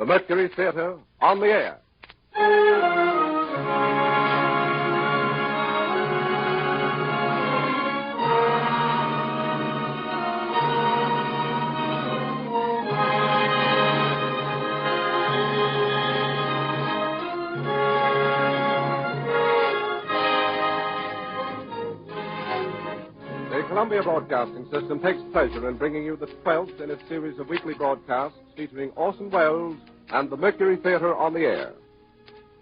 The Mercury Theatre on the air. The Columbia Broadcasting System takes pleasure in bringing you the 12th in its series of weekly broadcasts featuring Orson Welles and the Mercury Theatre on the air.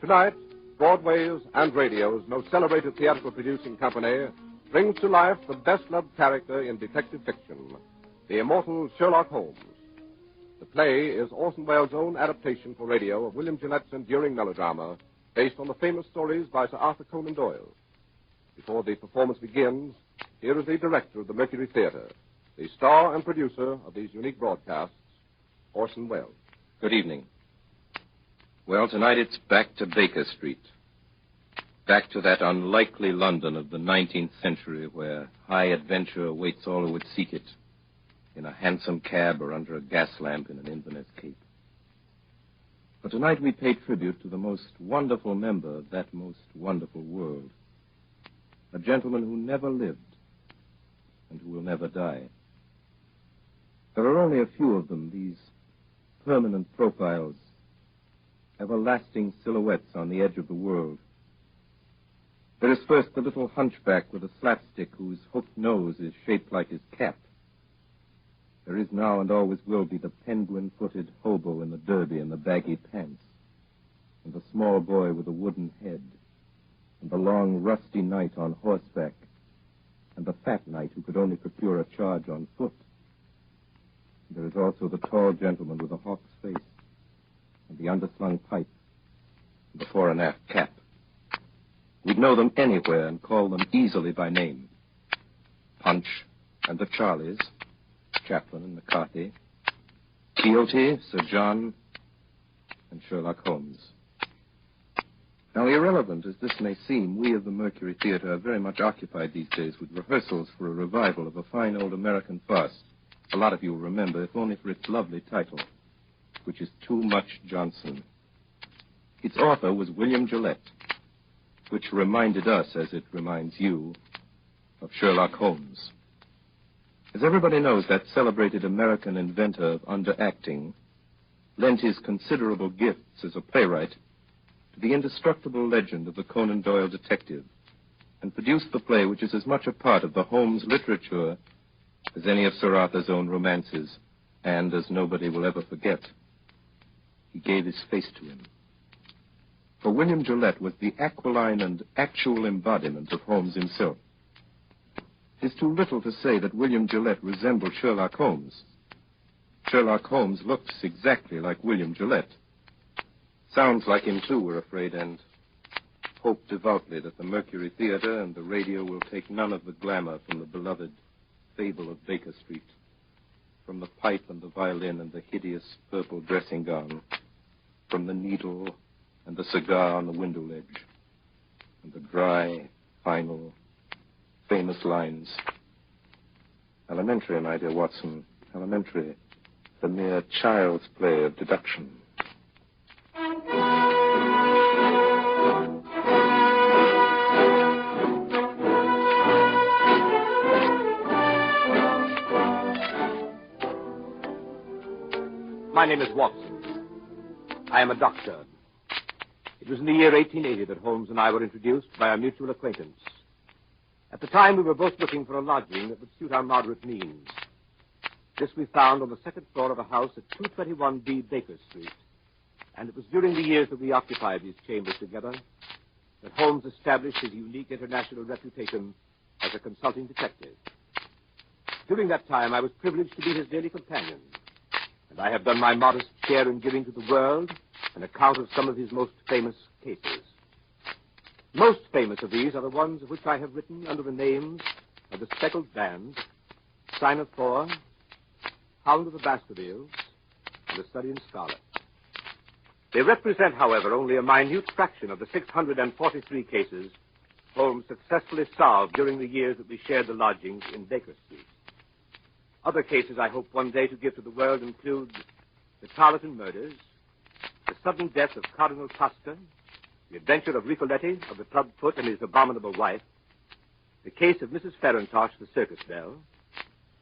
Tonight, Broadway's and radio's most celebrated theatrical producing company brings to life the best-loved character in detective fiction, the immortal Sherlock Holmes. The play is Orson Welles' own adaptation for radio of William Gillette's enduring melodrama based on the famous stories by Sir Arthur Conan Doyle. Before the performance begins, here is the director of the Mercury Theatre, the star and producer of these unique broadcasts, Orson Welles. Good evening. Well, tonight it's back to Baker Street. Back to that unlikely London of the 19th century where high adventure awaits all who would seek it, in a hansom cab or under a gas lamp in an Inverness cape. But tonight we pay tribute to the most wonderful member of that most wonderful world, a gentleman who never lived and who will never die. There are only a few of them, these permanent profiles, everlasting silhouettes on the edge of the world. There is first the little hunchback with a slapstick whose hooked nose is shaped like his cap. There is now and always will be the penguin-footed hobo in the derby and the baggy pants, and the small boy with a wooden head, and the long, rusty knight on horseback, and the fat knight who could only procure a charge on foot. There is also the tall gentleman with a hawk's face, and the underslung pipe, and the fore and aft cap. We'd know them anywhere and call them easily by name. Punch and the Charlies, Chaplin and McCarthy, Quixote, Sir John, and Sherlock Holmes. Now, irrelevant as this may seem, we of the Mercury Theatre are very much occupied these days with rehearsals for a revival of a fine old American farce. A lot of you will remember, if only for its lovely title, which is Too Much Johnson. Its author was William Gillette, which reminded us, as it reminds you, of Sherlock Holmes. As everybody knows, that celebrated American inventor of underacting lent his considerable gifts as a playwright to the indestructible legend of the Conan Doyle detective, and produced the play which is as much a part of the Holmes literature as any of Sir Arthur's own romances, and as nobody will ever forget. He gave his face to him. For William Gillette was the aquiline and actual embodiment of Holmes himself. It is too little to say that William Gillette resembled Sherlock Holmes. Sherlock Holmes looks exactly like William Gillette. Sounds like him, too, we're afraid, and hope devoutly that the Mercury Theatre and the radio will take none of the glamour from the beloved fable of Baker Street, from the pipe and the violin and the hideous purple dressing gown, from the needle and the cigar on the window ledge, and the dry, final, famous lines. Elementary, my dear Watson, elementary, the mere child's play of deduction. My name is Watson. I am a doctor. It was in the year 1880 that Holmes and I were introduced by a mutual acquaintance. At the time, we were both looking for a lodging that would suit our moderate means. This we found on the second floor of a house at 221B Baker Street. And it was during the years that we occupied these chambers together that Holmes established his unique international reputation as a consulting detective. During that time, I was privileged to be his daily companion, and I have done my modest share in giving to the world an account of some of his most famous cases. Most famous of these are the ones of which I have written under the names of The Speckled Band, Sign of Thor, Hound of the Baskervilles, and The Study in Scarlet. They represent, however, only a minute fraction of the 643 cases Holmes successfully solved during the years that we shared the lodgings in Baker Street. Other cases I hope one day to give to the world include the Tarleton murders, sudden death of Cardinal Costa, the adventure of Ricoletti, of the clubfoot and his abominable wife, the case of Mrs. Farintosh, the circus belle,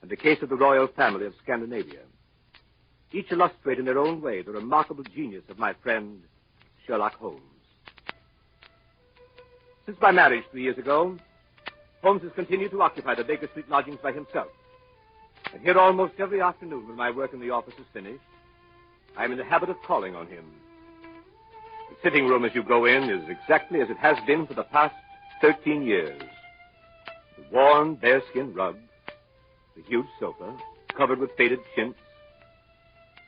and the case of the royal family of Scandinavia. Each illustrate in their own way the remarkable genius of my friend Sherlock Holmes. Since my marriage 3 years ago, Holmes has continued to occupy the Baker Street lodgings by himself. And here almost every afternoon when my work in the office is finished, I am in the habit of calling on him. The sitting room as you go in is exactly as it has been for the past 13 years. The worn bearskin rug, the huge sofa, covered with faded chintz,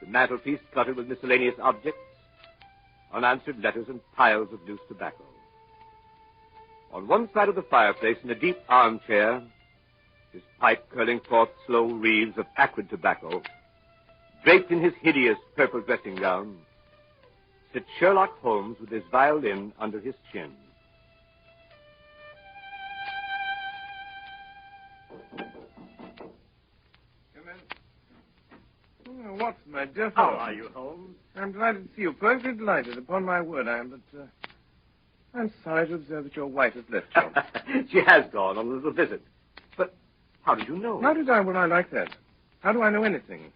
the mantelpiece cluttered with miscellaneous objects, unanswered letters, and piles of loose tobacco. On one side of the fireplace, in a deep armchair, his pipe curling forth slow wreaths of acrid tobacco, draped in his hideous purple dressing gown, sits Sherlock Holmes with his violin under his chin. Oh, Watson, my dear fellow. How are you, Holmes? I'm delighted to see you. Perfectly delighted. Upon my word, I am. But I'm sorry to observe that your wife has left you. She has gone on a little visit. But how did you know? How did I? Well, I like that. How do I know anything?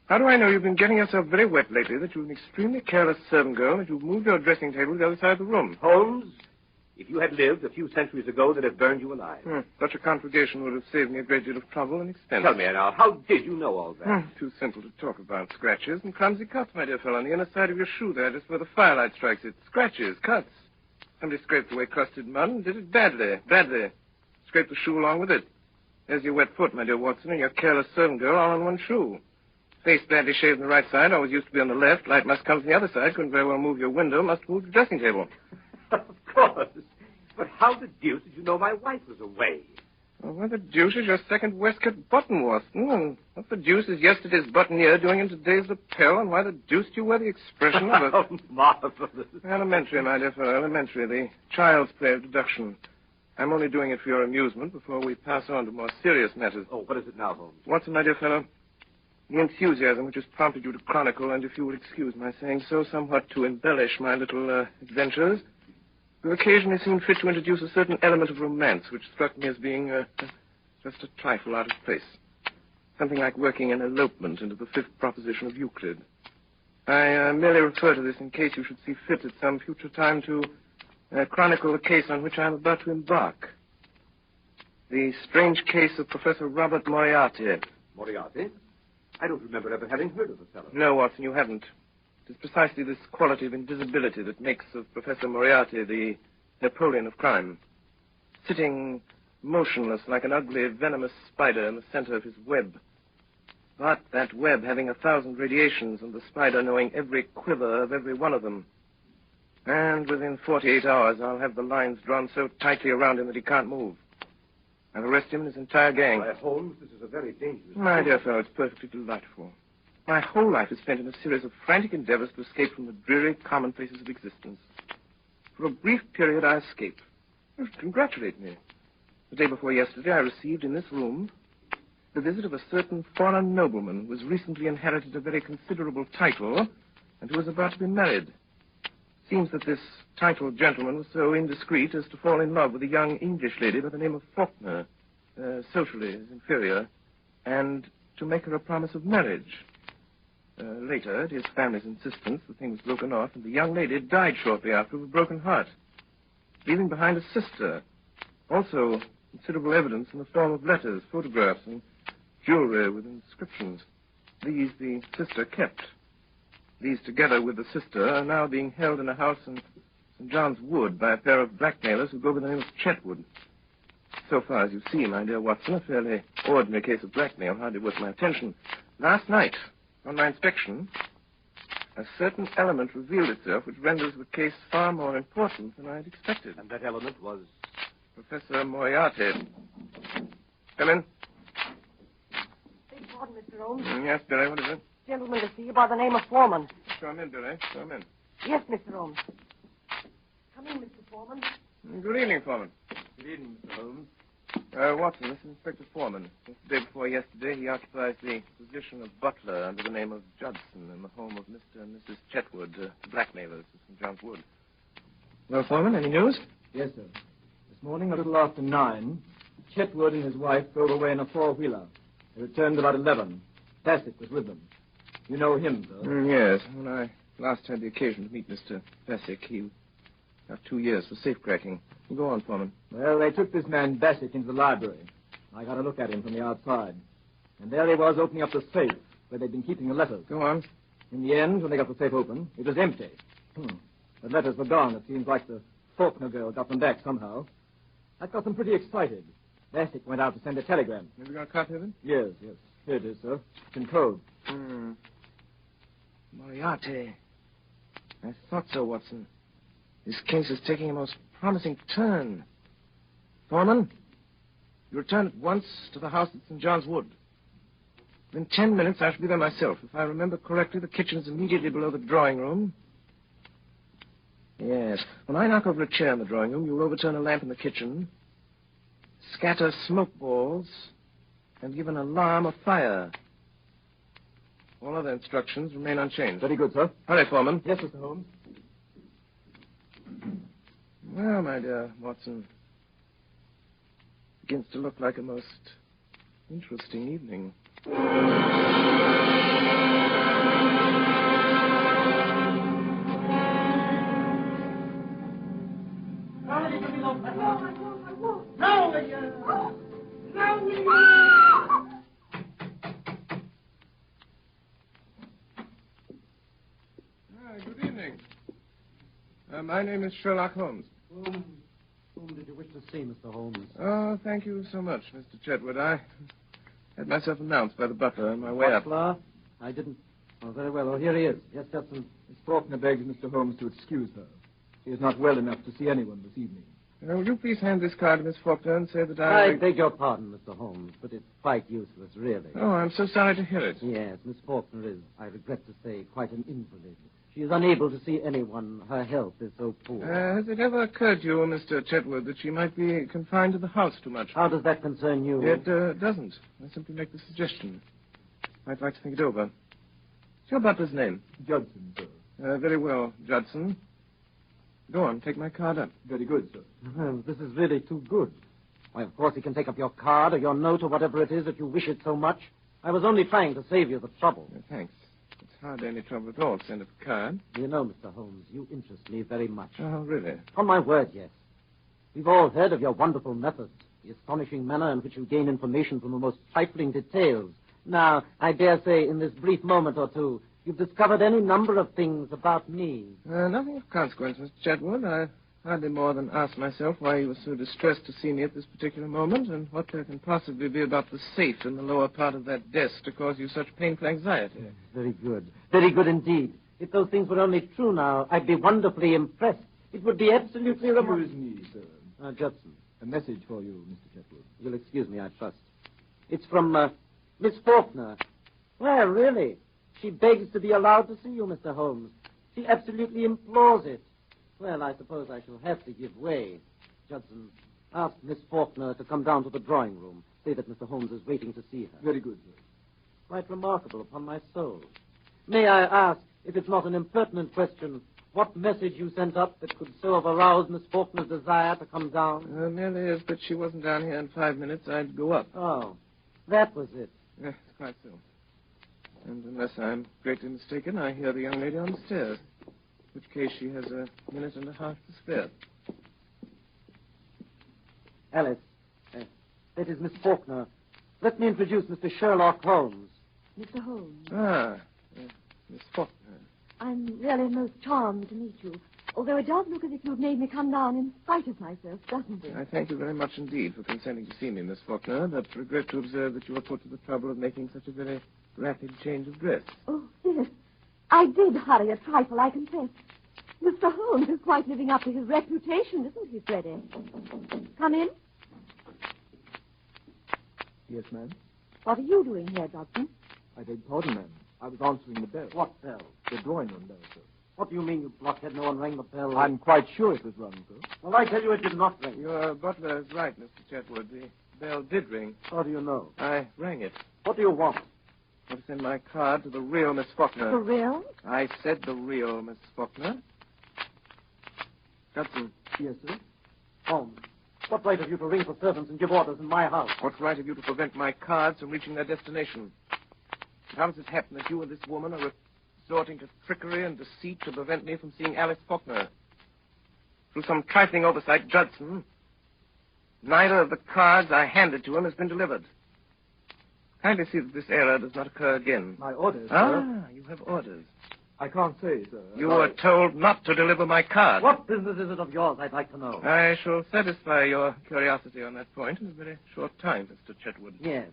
How do I know you've been getting yourself very wet lately, that you're an extremely careless servant girl, that you've moved your dressing table to the other side of the room? Holmes, if you had lived a few centuries ago, they'd have burned you alive. Such a conflagration would have saved me a great deal of trouble and expense. Tell me now, how did you know all that? Too simple to talk about. Scratches and clumsy cuts, my dear fellow, on the inner side of your shoe there, just where the firelight strikes it. Scratches, cuts. Somebody scraped away crusted mud and did it badly. Scraped the shoe along with it. There's your wet foot, my dear Watson, and your careless servant girl all on one shoe. Face badly shaved on the right side, always used to be on the left. Light must come from the other side. Couldn't very well move your window. Must move the dressing table. Of course. But how the deuce did you know my wife was away? Well, what the deuce is your second waistcoat button, Watson? And what the deuce is yesterday's buttonniere doing in today's lapel? And why the deuce do you wear the expression of a... Oh, marvelous. Elementary, my dear fellow, elementary. The child's play of deduction. I'm only doing it for your amusement before we pass on to more serious matters. Oh, what is it now, Holmes? Watson, my dear fellow, the enthusiasm which has prompted you to chronicle, and if you will excuse my saying so, somewhat to embellish my little adventures, you occasionally seem fit to introduce a certain element of romance which struck me as being just a trifle out of place. Something like working an elopement into the fifth proposition of Euclid. I merely refer to this in case you should see fit at some future time to chronicle the case on which I am about to embark. The strange case of Professor Robert Moriarty. Moriarty? I don't remember ever having heard of the fellow. No, Watson, you haven't. It is precisely this quality of invisibility that makes of Professor Moriarty the Napoleon of crime. Sitting motionless like an ugly, venomous spider in the center of his web. But that web having 1,000 radiations and the spider knowing every quiver of every one of them. And within 48 hours, I'll have the lines drawn so tightly around him that he can't move. I'll arrest him and his entire gang. Why, Holmes, this is a very dangerous... My dear fellow, it's perfectly delightful. My whole life is spent in a series of frantic endeavors to escape from the dreary commonplaces of existence. For a brief period, I escape. You should congratulate me. The day before yesterday, I received in this room the visit of a certain foreign nobleman who has recently inherited a very considerable title and who is about to be married. Seems that this titled gentleman was so indiscreet as to fall in love with a young English lady by the name of Faulkner, socially his inferior, and to make her a promise of marriage. Later, at his family's insistence, the thing was broken off, and the young lady died shortly after of a broken heart, leaving behind a sister. Also, considerable evidence in the form of letters, photographs, and jewelry with inscriptions. These the sister kept. These, together with the sister, are now being held in a house in St. John's Wood by a pair of blackmailers who go by the name of Chetwood. So far as you see, my dear Watson, a fairly ordinary case of blackmail, hardly worth my attention. Last night, on my inspection, a certain element revealed itself which renders the case far more important than I had expected. And that element was? Professor Moriarty. Come in. Beg pardon, Mr. Holmes. Yes, Billy, what is it? Gentleman to see you by the name of Foreman. Show him in, Billy. Show him in. Yes, Mr. Holmes. Come in, Mr. Foreman. Good evening, Foreman. Good evening, Mr. Holmes. Watson, this is Inspector Foreman. Since the day before yesterday, he occupies the position of butler under the name of Judson in the home of Mr. and Mrs. Chetwood, blackmailers of St. John's Wood. Well, Foreman, any news? Yes, sir. This morning, a little after 9, Chetwood and his wife drove away in a four-wheeler. They returned about 11. Bassett was with them. You know him, sir? Yes. When I last had the occasion to meet Mr. Bassett, he got 2 years for safecracking. You go on, Foreman. Well, they took this man Bassett into the library. I got a look at him from the outside. And there he was opening up the safe where they'd been keeping the letters. Go on. In the end, when they got the safe open, it was empty. The letters were gone. It seems like the Faulkner girl got them back somehow. That got them pretty excited. Bassett went out to send a telegram. Have you got a copy of it? Yes. Here it is, sir. It's in code. Moriarty. I thought so, Watson. This case is taking a most promising turn. Foreman, you return at once to the house at St. John's Wood. In 10 minutes, I shall be there myself. If I remember correctly, the kitchen is immediately below the drawing room. Yes. When I knock over a chair in the drawing room, you'll overturn a lamp in the kitchen, scatter smoke balls, and give an alarm of fire. All other instructions remain unchanged. Very good, sir. Hurry, Foreman. Yes, Mr. Holmes. Well, my dear Watson, begins to look like a most interesting evening. Good evening. My name is Sherlock Holmes. Whom did you wish to see, Mr. Holmes? Oh, thank you so much, Mr. Chetwood. I had myself announced by the butler on my way up. Butler? I didn't... Oh, very well. Oh, here he is. Yes, Judson. Miss Faulkner begs Mr. Holmes to excuse her. She is not well enough to see anyone this evening. Will you please hand this card to Miss Faulkner and say that I beg your pardon, Mr. Holmes, but it's quite useless, really. Oh, I'm so sorry to hear it. Yes, Miss Faulkner is, I regret to say, quite an invalid. She is unable to see anyone. Her health is so poor. Has it ever occurred to you, Mr. Chetwood, that she might be confined to the house too much? How does that concern you? It doesn't. I simply make the suggestion. I'd like to think it over. What's your butler's name? Judson, sir. Very well, Judson. Go on, take my card up. Very good, sir. Well, this is really too good. Why, of course, he can take up your card or your note or whatever it is if you wish it so much. I was only trying to save you the trouble. Thanks. It's hardly any trouble at all to send up a card. You know, Mr. Holmes, you interest me very much. Oh, really? On my word, yes. We've all heard of your wonderful methods, the astonishing manner in which you gain information from the most trifling details. Now, I dare say, in this brief moment or two, you've discovered any number of things about me. Nothing of consequence, Mr. Chetwood. I hardly more than asked myself why you were so distressed to see me at this particular moment, and what there can possibly be about the safe in the lower part of that desk to cause you such painful anxiety. Yes, very good. Very good indeed. If those things were only true now, I'd be wonderfully impressed. It would be absolutely remarkable. Excuse me, sir. Judson. A message for you, Mr. Chetwood. You'll excuse me, I trust. It's from, Miss Faulkner. Well, really. She begs to be allowed to see you, Mr. Holmes. She absolutely implores it. Well, I suppose I shall have to give way. Judson, ask Miss Faulkner to come down to the drawing room. Say that Mr. Holmes is waiting to see her. Very good, sir. Quite remarkable, upon my soul. May I ask, if it's not an impertinent question, what message you sent up that could so have aroused Miss Faulkner's desire to come down? Merely if that she wasn't down here in 5 minutes, I'd go up. Oh, that was it. Yes, quite so. And unless I'm greatly mistaken, I hear the young lady on the stairs. In which case she has a minute and a half to spare. Alice, that is Miss Faulkner. Let me introduce Mr. Sherlock Holmes. Mr. Holmes, Miss Faulkner. I'm really most charmed to meet you. Although it does look as if you've made me come down in spite of myself, doesn't it? I thank you very much indeed for consenting to see me, Miss Faulkner, but regret to observe that you were put to the trouble of making such a very rapid change of dress. Oh, yes. I did hurry a trifle, I confess. Mr. Holmes is quite living up to his reputation, isn't he, Freddie? Come in. Yes, ma'am. What are you doing here, Judson? I beg pardon, ma'am. I was answering the bell. What bell? The drawing room bell, sir. What do you mean, you blockhead? No one rang the bell. I'm quite sure it was rung, sir. Well, I tell you it did not ring. Your butler is right, Mr. Chetwood. The The bell did ring. How do you know? I rang it. What do you want? I send my card to the real Miss Faulkner. For real? I said the real Miss Faulkner. Judson. Yes, sir. Holmes, what right have you to ring for servants and give orders in my house? What right have you to prevent my cards from reaching their destination? How does it happen that you and this woman are resorting to trickery and deceit to prevent me from seeing Alice Faulkner? Through some trifling oversight, Judson, neither of the cards I handed to him has been delivered. Kindly see that this error does not occur again. My orders, sir. Ah, you have orders. I can't say, sir. You were told not to deliver my card. What business is it of yours, I'd like to know? I shall satisfy your curiosity on that point in a very short time, Mr. Chetwood. Yes.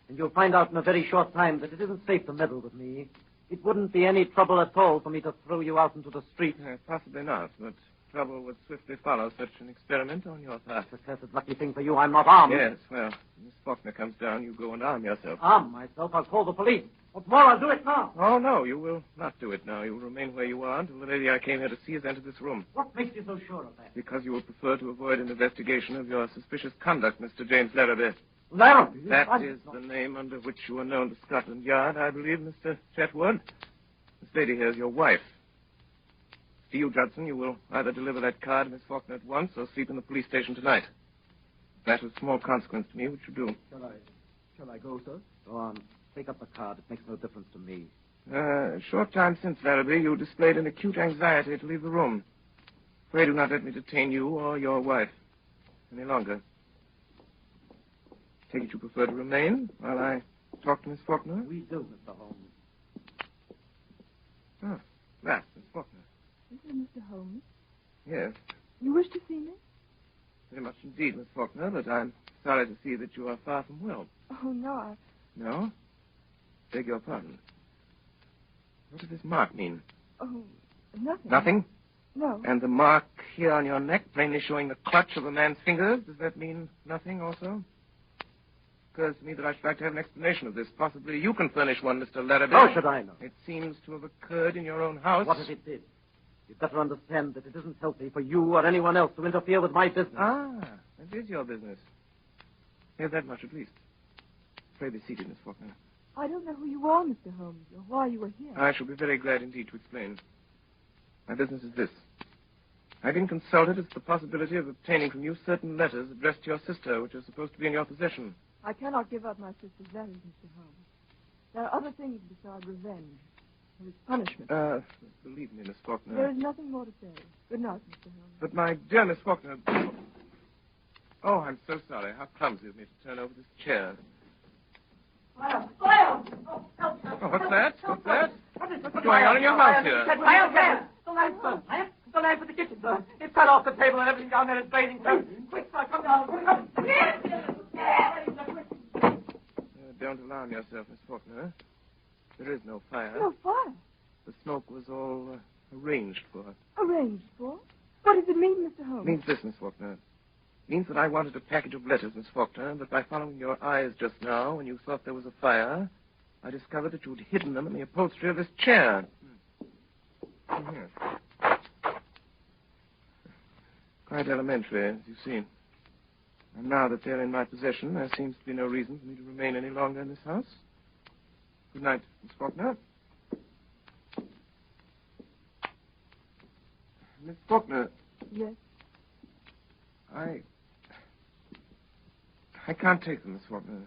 And you'll find out in a very short time that it isn't safe to meddle with me. It wouldn't be any trouble at all for me to throw you out into the street. Possibly not, but trouble would swiftly follow such an experiment on your part. It's a cursed lucky thing for you I'm not armed. Yes, well, Miss Faulkner comes down, you go and arm yourself. Arm myself? I'll call the police. What's more, I'll do it now. Oh, no, you will not do it now. You will remain where you are until the lady I came here to see has entered this room. What makes you so sure of that? Because you will prefer to avoid an investigation of your suspicious conduct, Mr. James Larrabee. Larrabee? That is the name under which you are known to Scotland Yard, I believe, Mr. Chetwood. This lady here is your wife. To you, Judson, you will either deliver that card to Miss Faulkner at once or sleep in the police station tonight. That is of small consequence to me, which you do. Shall I go, sir? Go on. Take up the card. It makes no difference to me. A short time since, Larrabee, you displayed an acute anxiety to leave the room. Pray do not let me detain you or your wife any longer. Take it you prefer to remain while I talk to Miss Faulkner? We do, Mr. Holmes. Oh, that, Miss Faulkner. Is it Mr. Holmes? Yes, You wish to see me? very much indeed, Miss Faulkner, but I'm sorry to see that you are far from well. Oh, no, No? Beg your pardon. What does this mark mean? Oh, nothing. Nothing? No. And the mark here on your neck, plainly showing the clutch of a man's fingers, does that mean nothing also? Occurs to me that I should like to have an explanation of this. Possibly you can furnish one, Mr. Larrabee. How should I know? It seems to have occurred in your own house. What if it did? You'd better understand that it isn't healthy for you or anyone else to interfere with my business. Ah, that is your business. Here's that much at least. Pray be seated, Miss Faulkner. I don't know who you are, Mr. Holmes, or why you were here. I shall be very glad indeed to explain. My business is this. I've been consulted as to the possibility of obtaining from you certain letters addressed to your sister, which are supposed to be in your possession. I cannot give up my sister's letters, Mr. Holmes. There are other things besides revenge. There is punishment. Believe me, Miss Faulkner. There is nothing more to say. Good night, Mr. Holmes. But my dear Miss Faulkner... Oh, I'm so sorry. How clumsy of me to turn over this chair. Fire! Fire! Oh, what's that? What's that? What's going on in your house here? Fire, fire! The lamp, sir. The lamp at the kitchen, sir. It fell off the table and everything down there is blazing, sir. Quick, sir, come down. Don't alarm yourself, Miss Faulkner. There is no fire. No fire. The smoke was all arranged for. Arranged for? What does it mean, Mr. Holmes? It means this, Miss Faulkner. It means that I wanted a package of letters, Miss Faulkner, but by following your eyes just now, when you thought there was a fire, I discovered that you'd hidden them in the upholstery of this chair. Here. Quite elementary, as you see. And now that they're in my possession, there seems to be no reason for me to remain any longer in this house. Good night, Miss Faulkner. Miss Faulkner. Yes. I can't take them, Miss Faulkner.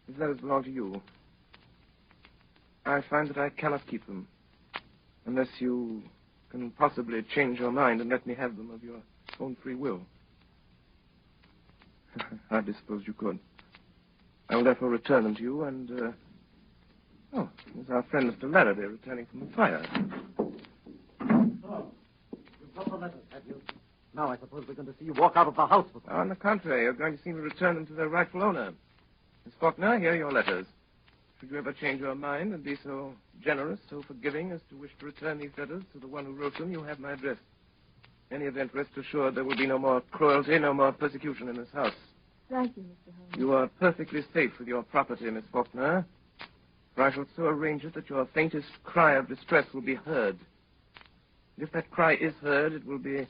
These letters belong to you. I find that I cannot keep them unless you can possibly change your mind and let me have them of your own free will. I hardly suppose you could. I will therefore return them to you and, there's our friend Mr. Larrabee returning from the fire. Oh, you've got the letters, have you? Now I suppose we're going to see you walk out of the house with them. On the contrary, you're going to see me return them to their rightful owner. Miss Faulkner, here are your letters. Should you ever change your mind and be so generous, so forgiving as to wish to return these letters to the one who wrote them, you have my address. In any event, rest assured there will be no more cruelty, no more persecution in this house. Thank you, Mr. Holmes. You are perfectly safe with your property, Miss Faulkner. For I shall so arrange it that your faintest cry of distress will be heard. And if that cry is heard, it will be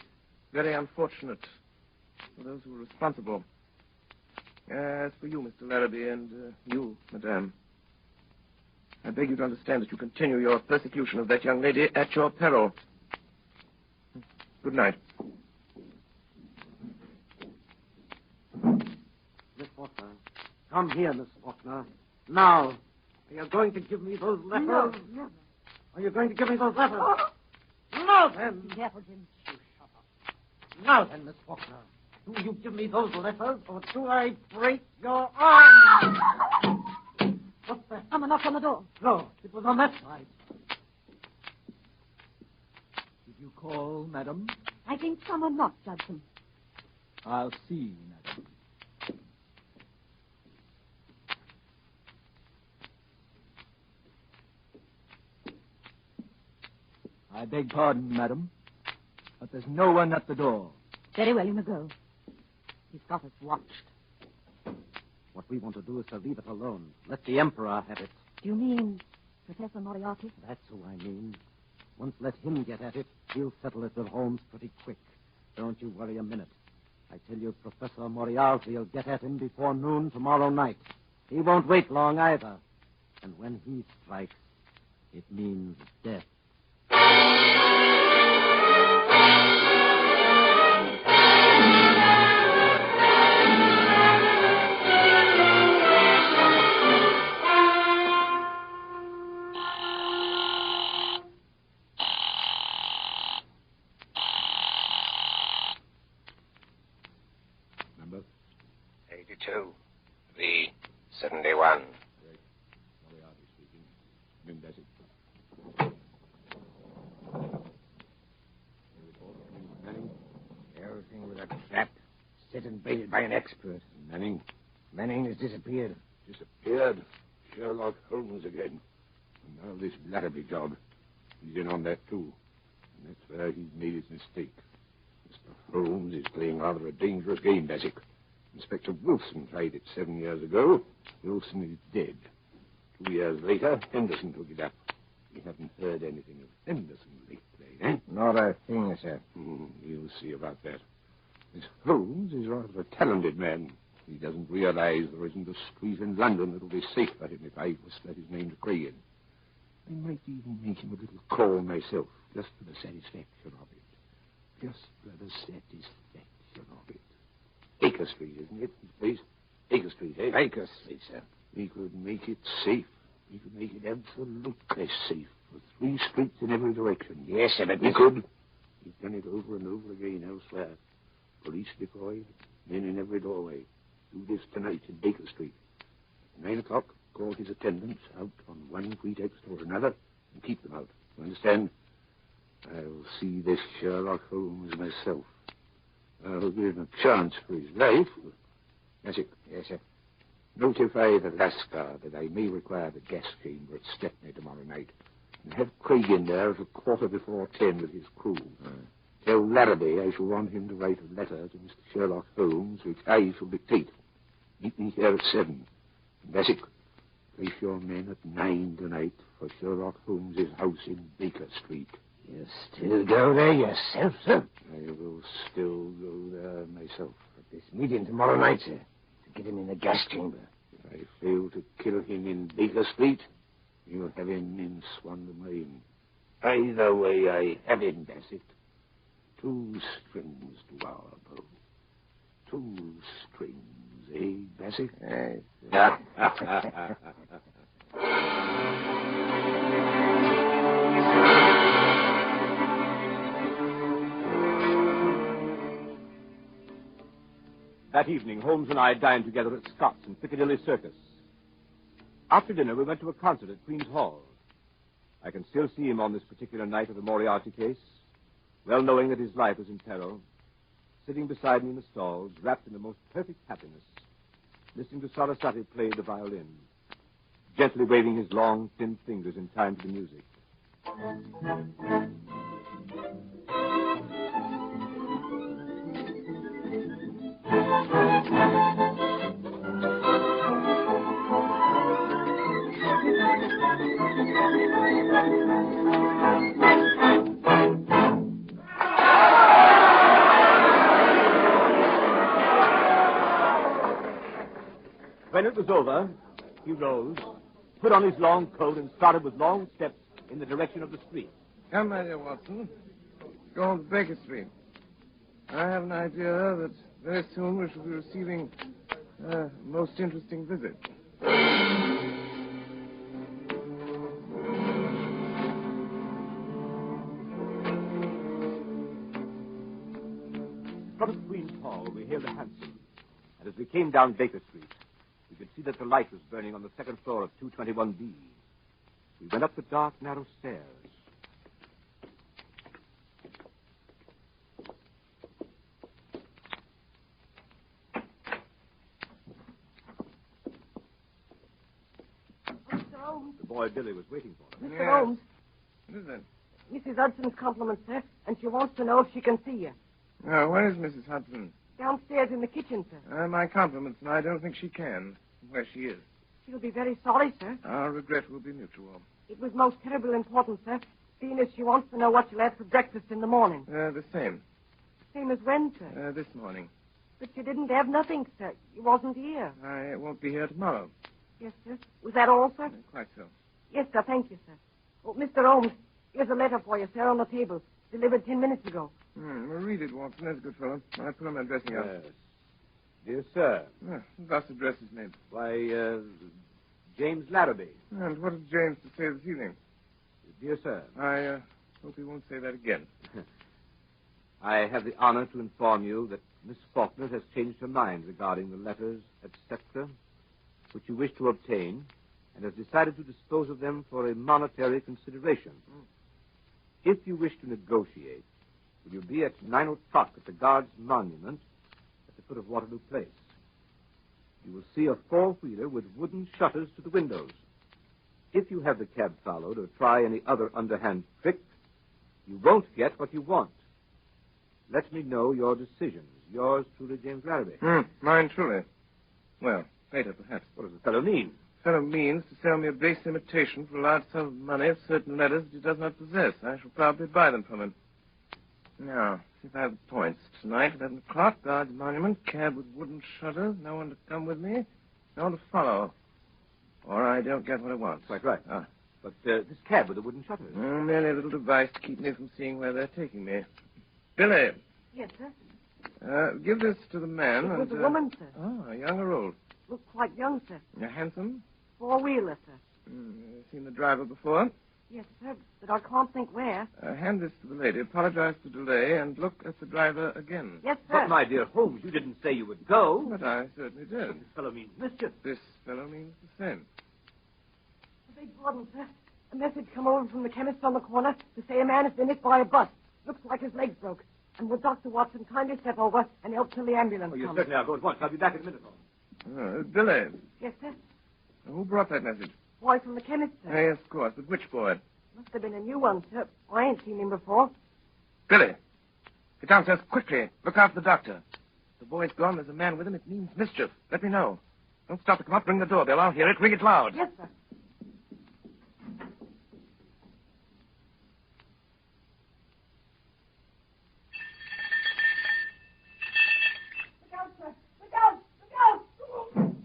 very unfortunate for those who are responsible. As for you, Mr. Larrabee, and you, madame, I beg you to understand that you continue your persecution of that young lady at your peril. Good night. Miss Faulkner. Come here, Miss Faulkner. Now. Are you going to give me those letters? No, never. Are you going to give me those letters? Oh. Now then. Never, Jim. You shut up. Now then, Miss Faulkner. Do you give me those letters, or do I break your arm? What's that? Someone knocked on the door. No, it was on that side. Did you call, madam? I think someone knocked, Judson. I'll see, madam. I beg pardon, madam, but there's no one at the door. Very well, you may go. He's got us watched. What we want to do is to leave it alone. Let the Emperor have it. Do you mean Professor Moriarty? That's who I mean. Once let him get at it, he'll settle it with Holmes pretty quick. Don't you worry a minute. I tell you, Professor Moriarty will get at him before noon tomorrow night. He won't wait long either. And when he strikes, it means death. Number? 82. V71. Moriarty speaking. Ring Bessie. Manning? Everything with a trap, set and baited by an expert. Manning has disappeared. Disappeared? Sherlock Holmes again. And now this Larrabee job. He's in on that, too. And that's where he's made his mistake. Mr. Holmes is playing rather a dangerous game, Basic. Inspector Wilson tried it 7 years ago. Wilson is dead. 2 years later, Henderson took it up. We haven't heard anything of Henderson lately, eh? Not a thing, sir. You'll see about that. This Holmes is rather a talented man. He doesn't realize there isn't a street in London that'll be safe for him if I whisper his name to Craig. I might even make him a little call myself, just for the satisfaction of it. Just for the satisfaction of it. Baker Street, isn't it, his place? Baker Street, eh? Baker Street, sir. We could make it safe. We could make it absolutely safe for 3 streets in every direction. Yes, sir, but we could. We've done it over and over again elsewhere. Police deployed, men in every doorway. Do this tonight in Baker Street. At 9 o'clock, call his attendants out on one pretext or another and keep them out. You understand? I'll see this Sherlock Holmes myself. I'll give him a chance for his life. That's it. Yes, sir. Notify the Lascar that I may require the gas chamber at Stepney tomorrow night. And have Craig in there at 10:15 with his crew. Tell Larrabee I shall want him to write a letter to Mr. Sherlock Holmes, which I shall dictate. Meet me here at 7. And that's it. Place your men at 9 tonight for Sherlock Holmes' house in Baker Street. You still go there yourself, sir? I will still go there myself. At this meeting tomorrow night, sir, to get him in the gas chamber. If I fail to kill him in Baker Street, you'll have him in Swan Lane. Either way, I have him, Bassett. 2 strings to our bow. 2 strings, eh, Bassett? That evening, Holmes and I dined together at Scott's in Piccadilly Circus. After dinner, we went to a concert at Queen's Hall. I can still see him on this particular night of the Moriarty case, well knowing that his life was in peril, sitting beside me in the stalls, wrapped in the most perfect happiness, listening to Sarasate play the violin, gently waving his long, thin fingers in time to the music. it was over, he rose, put on his long coat, and started with long steps in the direction of the street. Come, my dear Watson. Go on to Baker Street. I have an idea that very soon we shall be receiving a most interesting visit. From the Queen's Hall, we hailed a hansom, and as we came down Baker Street, we could see that the light was burning on the second floor of 221B. We went up the dark, narrow stairs. Mr. Holmes. The boy Billy was waiting for us. Mr. Holmes. What is that? Mrs. Hudson's compliments, sir, and she wants to know if she can see you. Oh, where is Mrs. Hudson? Downstairs in the kitchen, sir. My compliments, and I don't think she can. Where she is. She'll be very sorry, sir. Our regret will be mutual. It was most terribly important, sir, seeing as she wants to know what you'll have for breakfast in the morning. The same. Same as when, sir? This morning. But you didn't have nothing, sir. You wasn't here. I won't be here tomorrow. Yes, sir. Was that all, sir? Quite so. Yes, sir. Thank you, sir. Oh, Mr. Holmes, here's a letter for you, sir, on the table. Delivered 10 minutes ago. Well, read it, Watson. That's a good fellow. I put on my dressing gown. Yes. Dear sir. Thus address is made. Why, James Larrabee. And what did James to say this evening? Dear sir. I hope he won't say that again. I have the honor to inform you that Miss Faulkner has changed her mind regarding the letters, etc., which you wish to obtain, and has decided to dispose of them for a monetary consideration. If you wish to negotiate, will you be at 9 o'clock at the Guards Monument at the foot of Waterloo Place? You will see a four-wheeler with wooden shutters to the windows. If you have the cab followed or try any other underhand trick, you won't get what you want. Let me know your decisions. Yours truly, James Larrabee. Mine truly. Well, later, perhaps. What does the fellow mean? Fellow means to sell me a base imitation for a large sum of money of certain letters that he does not possess. I shall probably buy them from him. Now, see if I have the points. Tonight, 11 o'clock, Guards Monument, cab with wooden shutters, no one to come with me, no one to follow. Or I don't get what I want. Quite right. But this cab with the wooden shutters? Merely a little device to keep me from seeing where they're taking me. Billy. Yes, sir. Give this to the man. It was a woman, sir. Oh, young or old? Looks quite young, sir. Handsome? Four-wheeler, sir. Seen the driver before? Yes, sir, but I can't think where. Hand this to the lady, apologize for delay, and look at the driver again. Yes, sir. But, my dear Holmes, you didn't say you would go. But I certainly did. This fellow means mischief. This fellow means the same. I beg pardon, sir. A message come over from the chemist on the corner to say a man has been hit by a bus. Looks like his legs broke. And would Dr. Watson kindly step over and help till the ambulance Oh, you comes? certainly are. Go at once. I'll be back in a minute. Billy, Yes, sir. who brought that message? Boy from the chemist, sir. Yes, of course, but which boy? Must have been a new one, sir. I ain't seen him before. Billy, get downstairs quickly. Look out for the doctor. The boy's gone. There's a man with him. It means mischief. Let me know. Don't stop to come up. Ring the doorbell. I'll hear it. Ring it loud. Yes, sir. Look out, sir. Look out. Look out.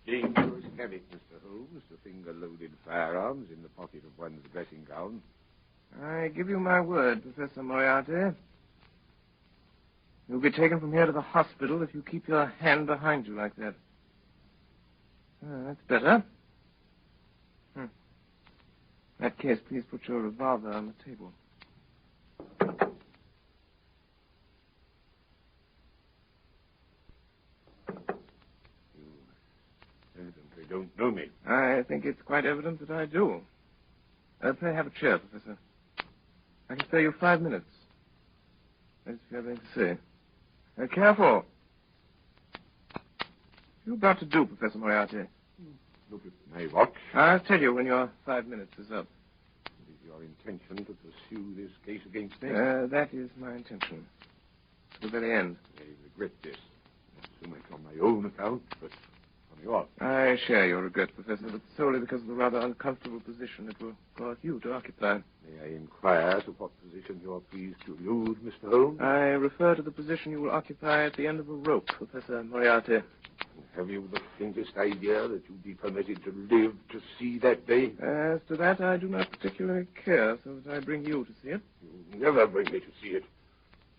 Dangerous habit, Mr. Holmes, to finger loaded firearms in the pocket of one's dressing gown. I give you my word, Professor Moriarty. You'll be taken from here to the hospital if you keep your hand behind you like that. That's better. In that case, please put your revolver on the table. Evidently don't know me. I think it's quite evident that I do. Pray have a chair, Professor. I can spare you 5 minutes. That's what you have anything to say. Careful. What are you about to do, Professor Moriarty? Look at my watch. I'll tell you when your 5 minutes is up. It is your intention to pursue this case against me? That is my intention. To the very end. I regret this. so much on my own account, but on yours. I share your regret, Professor, but solely because of the rather uncomfortable position it will cause you to occupy. May I inquire to what position you're pleased to allude, Mr. Holmes? I refer to the position you will occupy at the end of a rope, Professor Moriarty. Have you the faintest idea that you'd be permitted to live to see that day? As to that, I do not particularly care, so that I bring you to see it. You never bring me to see it.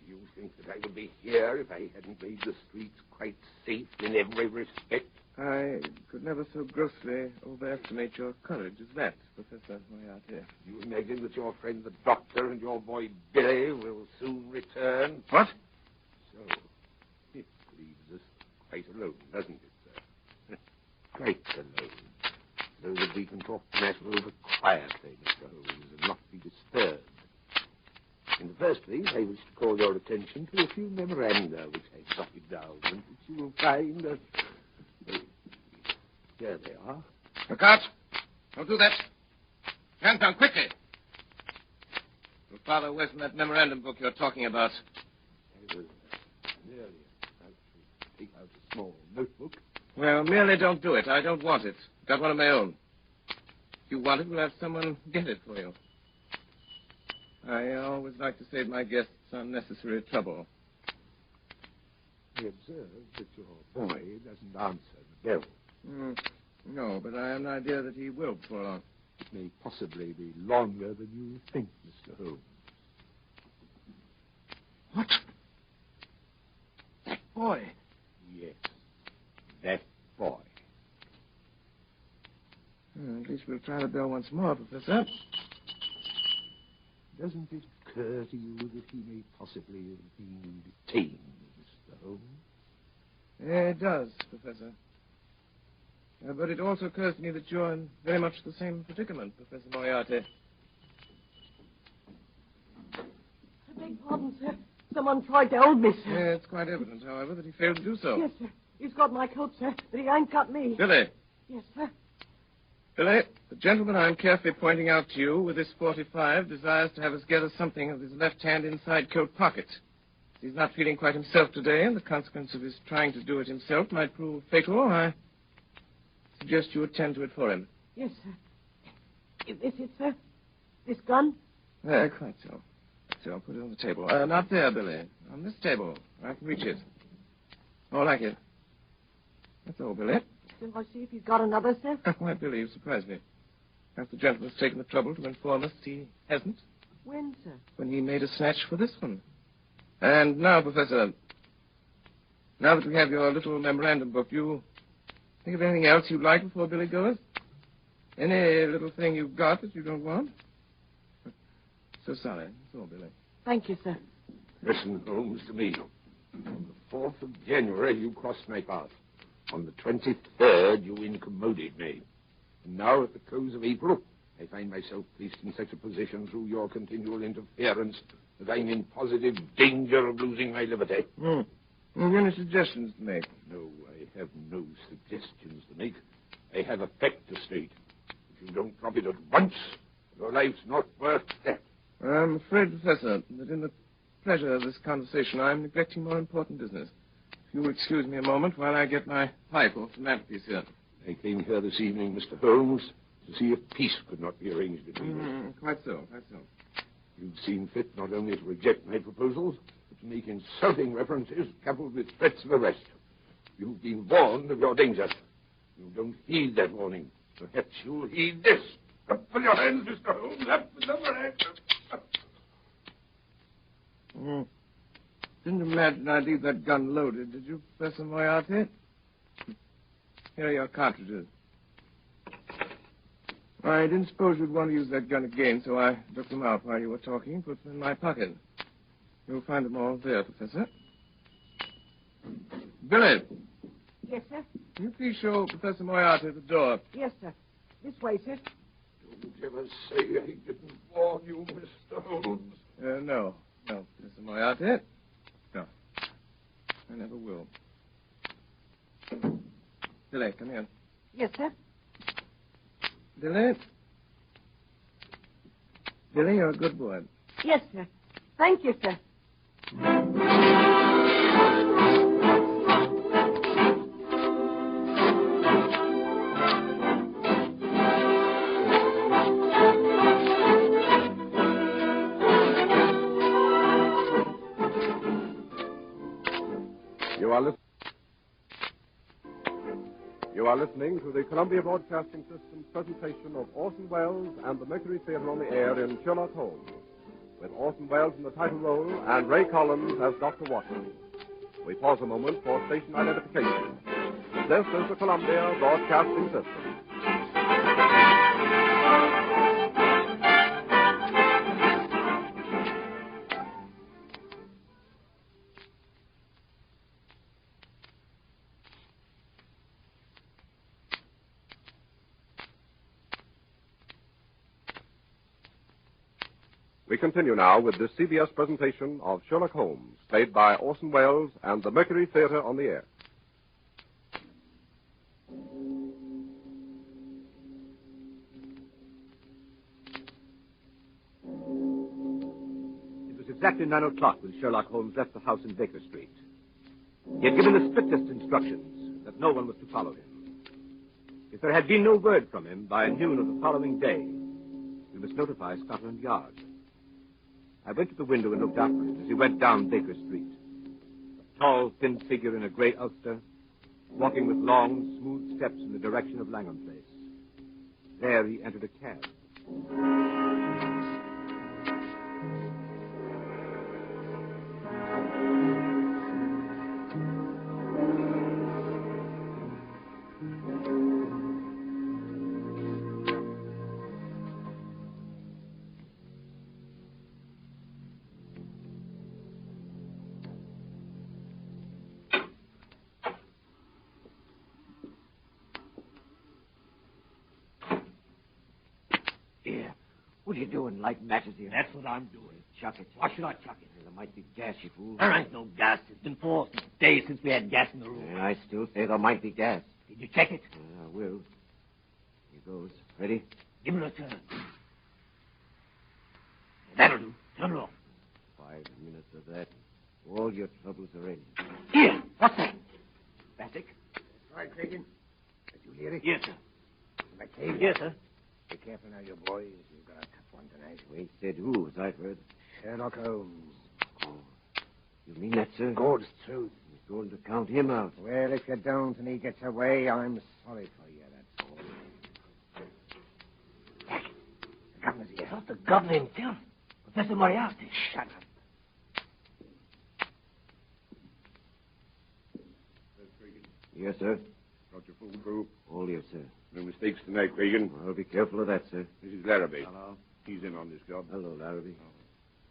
Do you think that I would be here if I hadn't made the streets quite safe in every respect? I could never so grossly overestimate your courage as that, Professor Moriarty. You imagine that your friend the doctor and your boy Billy will soon return? What? So, it leaves us quite alone, doesn't it, sir? Quite alone. So that we can talk the matter over quietly, Mr. Holmes, and not be disturbed. In the first place, I wish to call your attention to a few memoranda which I jotted down, and which you will find... Here they are. Look out. Don't do that. Hands down, quickly. Your father was in that memorandum book you're talking about. I was merely about to take out a small notebook. Well, merely don't do it. I don't want it. Got one of my own. If you want it, we'll have someone get it for you. I always like to save my guests unnecessary trouble. I observe that your boy doesn't answer the bell. No, but I have an idea that he will before long. It may possibly be longer than you think, Mr. Holmes. What? That boy? Yes, that boy. At least we'll try the bell once more, Professor. Doesn't it occur to you that he may possibly have been detained, Mr. Holmes? It does, Professor. But it also occurs to me that you're in very much the same predicament, Professor Moriarty. I beg pardon, sir. Someone tried to hold me, sir. It's quite evident, however, that he failed to do so. Yes, sir. He's got my coat, sir, but he ain't got me. Billy. Yes, sir. Billy, the gentleman I'm carefully pointing out to you with this 45 desires to have us gather something of his left hand inside coat pocket. He's not feeling quite himself today, and the consequence of his trying to do it himself might prove fatal. I suggest you attend to it for him. Yes, sir. Is this it, sir? This gun? Quite so. So I'll put it on the table. Not there, Billy. On this table. I can reach it. Oh, like it. That's all, Billy. Shall I see if he's got another, sir? Why, Billy, you surprised me. Perhaps the gentleman's taken the trouble to inform us he hasn't. When, sir? When he made a snatch for this one. And now, Professor, now that we have your little memorandum book, you think of anything else you'd like before Billy goes? Any little thing you've got that you don't want? So sorry. That's all, Billy. Thank you, sir. Listen, Holmes, to me. On the 4th of January, you crossed my path. On the 23rd, you incommoded me. And now, at the close of April, I find myself placed in such a position through your continual interference that I'm in positive danger of losing my liberty. Have you any suggestions to make? No, I have no suggestions to make. I have a fact to state. If you don't drop it at once, your life's not worth that. I'm afraid, Professor, that in the pleasure of this conversation, I'm neglecting more important business. If you will excuse me a moment while I get my pipe off the mantelpiece here. I came here this evening, Mr. Holmes, to see if peace could not be arranged between us. Quite so, quite so. You've seen fit not only to reject my proposals, but to make insulting references coupled with threats of arrest. You've been warned of your danger. You don't heed that warning. Perhaps you'll heed this. Up with your hands, Mr. Holmes. Up with them hands. Didn't imagine I'd leave that gun loaded, did you, Professor Moriarty? Here are your cartridges. I didn't suppose you'd want to use that gun again, so I took them out while you were talking and put them in my pocket. You'll find them all there, Professor. Billy. Yes, sir? Can you please show Professor Moriarty the door? Yes, sir. This way, sir. Don't ever say I didn't warn you, Mr. Holmes. No, Professor Moriarty. No. I never will. Billy, come here. Yes, sir? Billy? Billy, you're a good boy. Yes, sir. Thank you, sir. You are listening to the Columbia Broadcasting System's presentation of Orson Welles and the Mercury Theatre on the Air in Sherlock Holmes, with Orson Welles in the title role and Ray Collins as Dr. Watson. We pause a moment for station identification. This is the Columbia Broadcasting System. We continue now with this CBS presentation of Sherlock Holmes, played by Orson Welles and the Mercury Theatre on the Air. It was exactly 9 o'clock when Sherlock Holmes left the house in Baker Street. He had given the strictest instructions that no one was to follow him. If there had been no word from him by noon of the following day, we must notify Scotland Yard. I went to the window and looked after him as he went down Baker Street. A tall, thin figure in a gray ulster, walking with long, smooth steps in the direction of Langham Place. There he entered a cab. What are you doing, lighting matches here? That's what I'm doing. Chuck it. Why should I chuck it? There might be gas, you fool. There ain't no gas. It's been 4 days since we had gas in the room. And I still say there might be gas. Did you check it? I will. Here goes. Ready? Give it a turn. That'll do. Turn it off. 5 minutes of that. All your troubles are ended. Here. What's that? Bassick? That's right, Cragen. Did you hear it? Yes, sir. McCabe? Yes, sir. Be careful now, you boys. You've got a tough one tonight. We ain't said who, as I've heard. Sherlock Holmes. Oh. You mean that, sir? God's truth. You're going to count him out. Well, if you don't and he gets away, I'm sorry for you, that's all. Jack, the governor's here. Not the governor himself. Professor Moriarty. Shut up. Yes, sir. Got your full crew? All yes, sir. No mistakes tonight, Cragen. I'll be careful of that, sir. This is Larrabee. Hello. He's in on this job. Hello, Larrabee.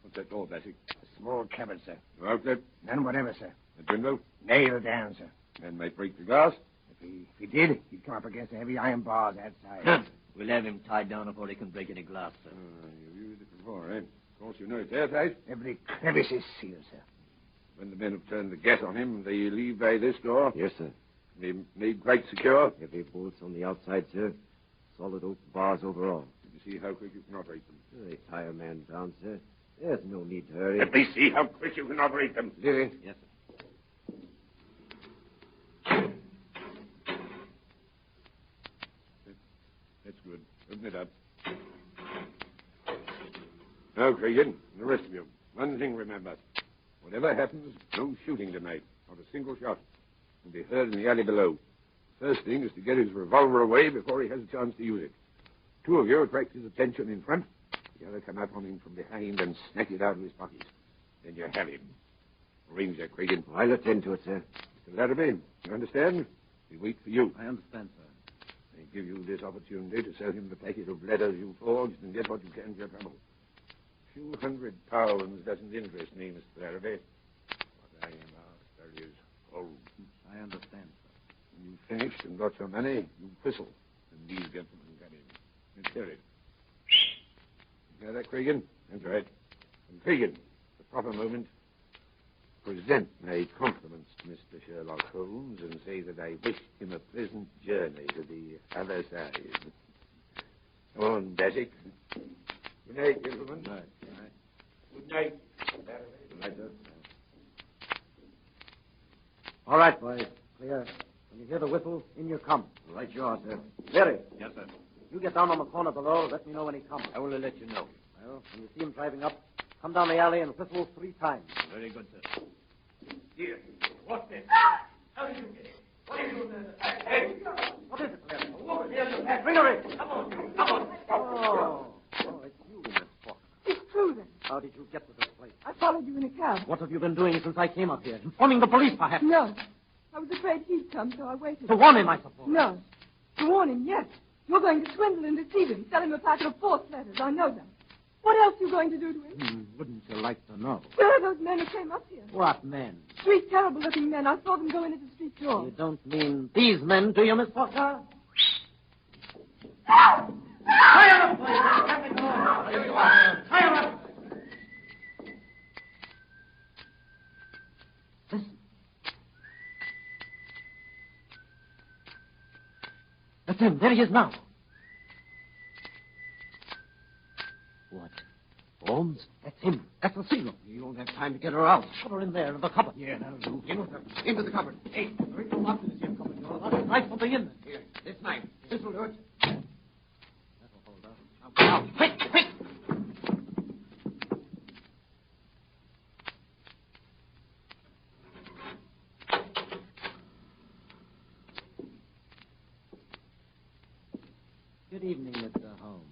What's that door, Bassick? A small cupboard, sir. No outlet? None whatever, sir. That window? Nailed down, sir. Man might break the glass. If he did, he'd come up against the heavy iron bars outside. Huh. We'll have him tied down before he can break any glass, sir. You've used it before, eh? Of course, you know it's airtight. Every crevice is sealed, sir. When the men have turned the gas on him, they leave by this door. Yes, sir. They made quite secure. Heavy bolts on the outside, sir. Solid oak bars over all. Did you see how quick you can operate them? They tie a man down, sir. There's no need to hurry. Let me see how quick you can operate them. Did he? Yes, sir. That's good. Open it up. Now, Cragen, and the rest of you, one thing remember. Whatever happens, no shooting tonight. Not a single shot. Will be heard in the alley below. First thing is to get his revolver away before he has a chance to use it. 2 of you attract his attention in front. The other come up on him from behind and snatch it out of his pocket. Then you have him. Arrange that, Cragen. I'll attend to it, sir. Mr. Larrabee, you understand? We wait for you. I understand, sir. They give you this opportunity to sell him the packet of letters you forged and get what you can for your trouble. A few £100 doesn't interest me, Mr. Larrabee. What I am after is gold. I understand, sir. When you've finished and got your money, you whistle, and these gentlemen come in. Let's hear it. You hear that, Cragen? That's right. And Cragen, at the proper moment, present my compliments to Mr. Sherlock Holmes and say that I wish him a pleasant journey to the other side. Come on, Bassick. Good night, gentlemen. Good night. Good night. Good night, sir. All right, boys. Clear. When you hear the whistle, in you come. Right you are, sir. Jerry, Yes, sir. you get down on the corner below. Let me know when he comes. I will let you know. Well, when you see him driving up, come down the alley and whistle 3 times. Very good, sir. Here. What's this? How did you get it? What are you doing there? Hey! What is it, Larry? A woman here in the back. Bring her in. Come on. Oh, it's you, Miss Faulkner. It's true, then. How did you get to this place? I followed you in a cab. What have you been doing since I came up here? Informing the police, perhaps? No. I was afraid he'd come, so I waited. To warn him, I suppose. No. To warn him, yes. You're going to swindle and deceive him, sell him a packet of false letters. I know that. What else are you going to do to him? Wouldn't you like to know? Where are those men who came up here? What men? Three terrible-looking men. I saw them go in at the street door. You don't mean these men, do you, Miss Faulkner? Ah! Tie her up, boys. Here you are. Tie her up. Listen. That's him. There he is now. What? Holmes? That's him. That's the signal. You won't have time to get her out. Shut her in there in the cupboard. Yeah, that'll do. Into the cupboard. Hey, hurry to lock this here cupboard door. Well, the knife will be in there. Here, this knife. This will do it. That'll hold her. Now, quick, quick! Good evening, Mr. Holmes.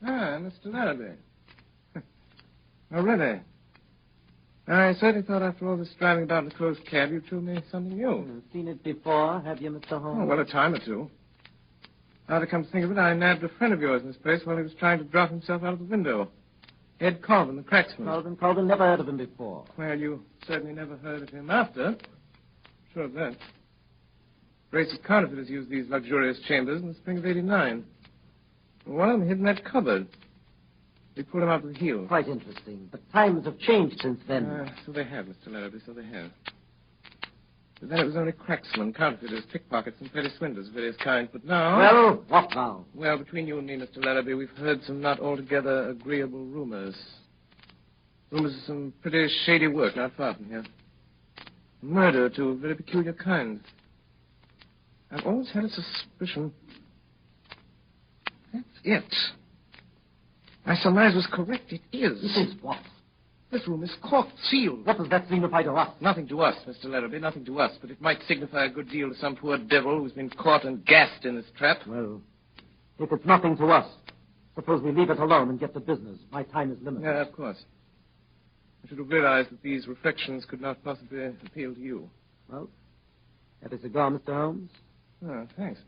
Ah, Mr. Larrabee. Oh, really? I certainly thought after all this driving about in a closed cab, you'd show me something new. Seen it before, have you, Mr. Holmes? Oh, well, a time or two. Now to come to think of it, I nabbed a friend of yours in this place while he was trying to drop himself out of the window. Ed Colvin, the cracksman. Colvin, never heard of him before. Well, you certainly never heard of him after. Sure of that. Race of counterfeiters used these luxurious chambers in the spring of '89. One of them hid in that cupboard. We pulled him out with the heel. Quite interesting. But times have changed since then. So they have, Mr. Larrabee, so they have. But then it was only cracksmen, counterfeiters, pickpockets, and petty swindlers of various kinds. But now... Well, what now? Well, between you and me, Mr. Larrabee, we've heard some not altogether agreeable rumors. Rumors of some pretty shady work not far from here. Murder, too, of a very peculiar kind. I've always had a suspicion... That's it. My surmise was correct. It is. It is what? This room is corked, sealed. What does that signify to us? Nothing to us, Mr. Larrabee, nothing to us. But it might signify a good deal to some poor devil who's been caught and gassed in this trap. Well, if it's nothing to us, suppose we leave it alone and get to business. My time is limited. Yeah, of course. I should have realized that these reflections could not possibly appeal to you. Well, have a cigar, Mr. Holmes? Oh, thanks.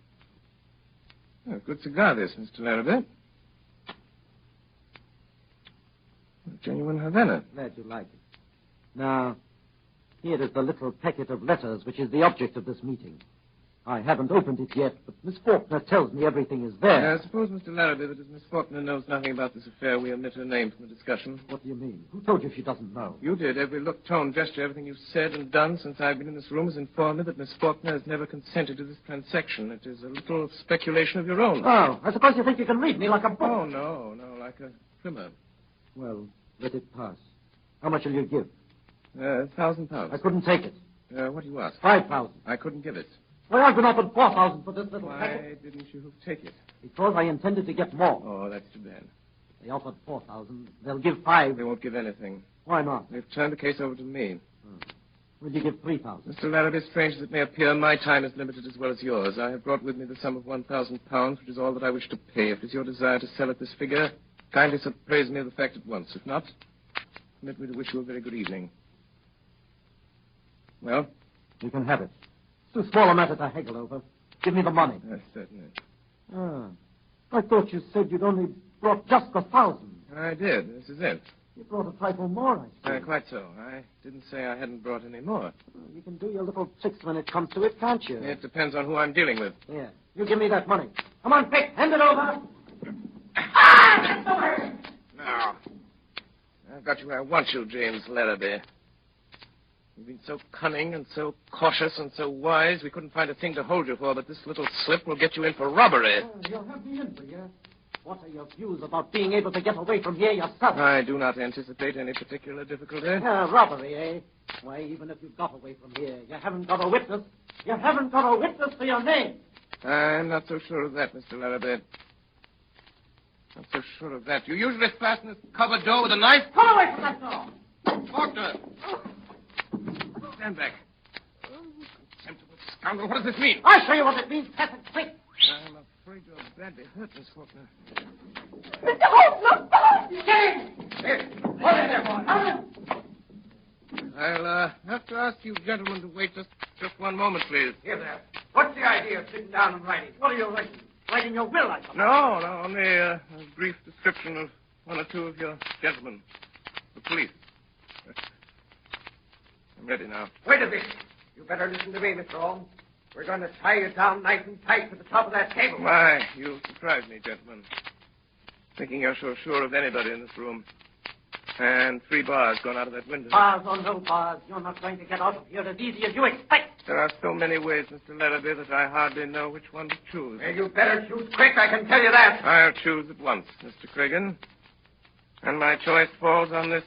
Oh, good cigar, this, Mr. Larrabee. A genuine Havana. Glad you like it. Now, here is the little packet of letters which is the object of this meeting. I haven't opened it yet, but Miss Faulkner tells me everything is there. I suppose, Mr. Larrabee, that as Miss Faulkner knows nothing about this affair, we omit her name from the discussion. What do you mean? Who told you she doesn't know? You did. Every look, tone, gesture, everything you've said and done since I've been in this room has informed me that Miss Faulkner has never consented to this transaction. It is a little speculation of your own. Oh, I suppose you think you can read me like a book. Oh, no, like a primer. Well, let it pass. How much will you give? £1,000. I couldn't take it. What do you ask? 5,000. I couldn't give it. Well, I've been offered 4,000 for this little Why packet. didn't you take it? Because I intended to get more. Oh, that's too bad. They offered 4,000. They'll give 5. They won't give anything. Why not? They've turned the case over to me. Will you give 3,000? Mr. Larrabee, strange as it may appear, my time is limited as well as yours. I have brought with me the sum of £1,000, which is all that I wish to pay. If it is your desire to sell at this figure, kindly appraise me of the fact at once. If not, permit me to wish you a very good evening. Well? You can have it. It's too small a matter to haggle over. Give me the money. Yes, certainly. Ah. I thought you said you'd only brought just 1,000. I did. This is it. You brought a trifle more, I see. Quite so. I didn't say I hadn't brought any more. Well, you can do your little tricks when it comes to it, can't you? It depends on who I'm dealing with. Yeah. You give me that money. Come on, quick. Hand it over. Now, I've got you where I want you, James Larrabee. You've been so cunning and so cautious and so wise, we couldn't find a thing to hold you for, but this little slip will get you in for robbery. You'll have me in for you. What are your views about being able to get away from here yourself? I do not anticipate any particular difficulty. Robbery, eh? Why, even if you got away from here, you haven't got a witness. You haven't got a witness for your name. I'm not so sure of that, Mr. Larrabee. Not so sure of that. You usually fasten this cupboard door with a knife? Come away from that door! Faulkner! Stand back. Contemptible Scoundrel, what does this mean? I'll show you what it means. Pass it quick. I'm afraid you're badly hurt, Miss Faulkner. Mr. Holmes, look! Get in! Hold it there, boy. I'll have to ask you gentlemen to wait just one moment, please. Here there. What's the idea of sitting down and writing? What are you writing? Writing your will, I suppose. No, only a brief description of one or two of your gentlemen. The police. I'm ready now. Wait a bit. You better listen to me, Mr. Holmes. We're going to tie you down nice and tight to the top of that table. Why, you surprised me, gentlemen. Thinking you're so sure of anybody in this room. And 3 bars gone out of that window. Bars or no bars, you're not going to get out of here as easy as you expect. There are so many ways, Mr. Larrabee, that I hardly know which one to choose. Well, you better choose quick, I can tell you that. I'll choose at once, Mr. Cregan. And my choice falls on this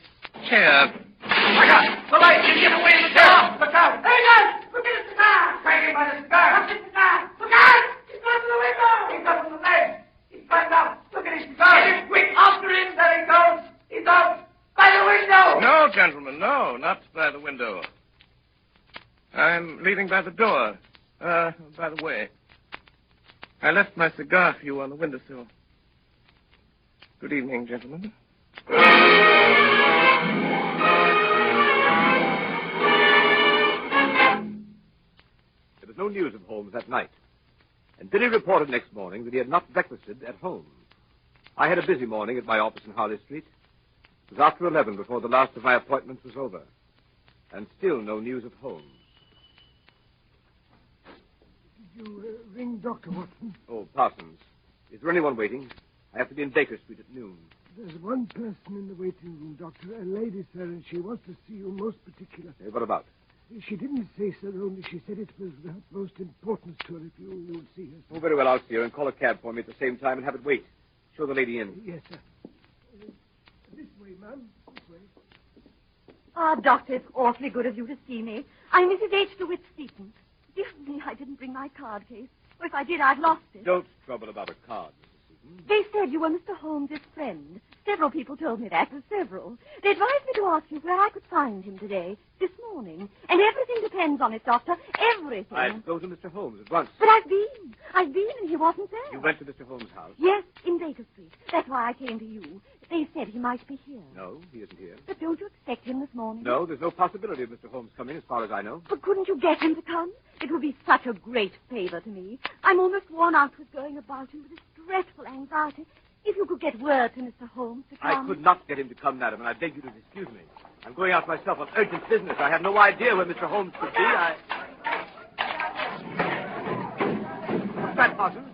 chair. Look out! The light! You get away in the chair! Look out! Hey, guys! Look at the cigar! Hang him by the cigar! Look at the cigar! Look out! He's gone to the window! He's up from the ledge! He's climbed out! Look at his cigar! Get him quick! After him! There he goes! He's out! By the window! No, gentlemen, no, not by the window. I'm leaving by the door. By the way, I left my cigar for you on the windowsill. Good evening, gentlemen. There was no news of Holmes that night. And Billy reported next morning that he had not breakfasted at home. I had a busy morning at my office in Harley Street. It was after 11 before the last of my appointments was over. And still no news of Holmes. Did you ring Dr. Watson? Oh, Parsons. Is there anyone waiting? I have to be in Baker Street at noon. There's one person in the waiting room, Doctor. A lady, sir, and she wants to see you most particular. What about? She didn't say, sir, only she said it was of utmost importance to her if you would see her. Oh, very well, I'll see her and call a cab for me at the same time and have it wait. Show the lady in. Yes, sir. This way, ma'am. This way. Ah, Doctor, it's awfully good of you to see me. I'm Mrs. H. DeWitt Seaton. Dear me, I didn't bring my card case. Or if I did, I'd lost it. Don't trouble about a card, Mrs. Seaton. They said you were Mr. Holmes' friend. Several people told me that. Several. They advised me to ask you where I could find him today, this morning. And everything depends on it, Doctor. Everything. I'd go to Mr. Holmes at once. But I've been, and he wasn't there. You went to Mr. Holmes' house? Yes, in Baker Street. That's why I came to you. They said he might be here. No, he isn't here. But don't you expect him this morning? No, there's no possibility of Mr. Holmes coming, as far as I know. But couldn't you get him to come? It would be such a great favor to me. I'm almost worn out with going about him with this dreadful anxiety. If you could get word to Mr. Holmes to come... I could not get him to come, madam, and I beg you to excuse me. I'm going out myself on urgent business. I have no idea where Mr. Holmes could be. What's that, Parsons?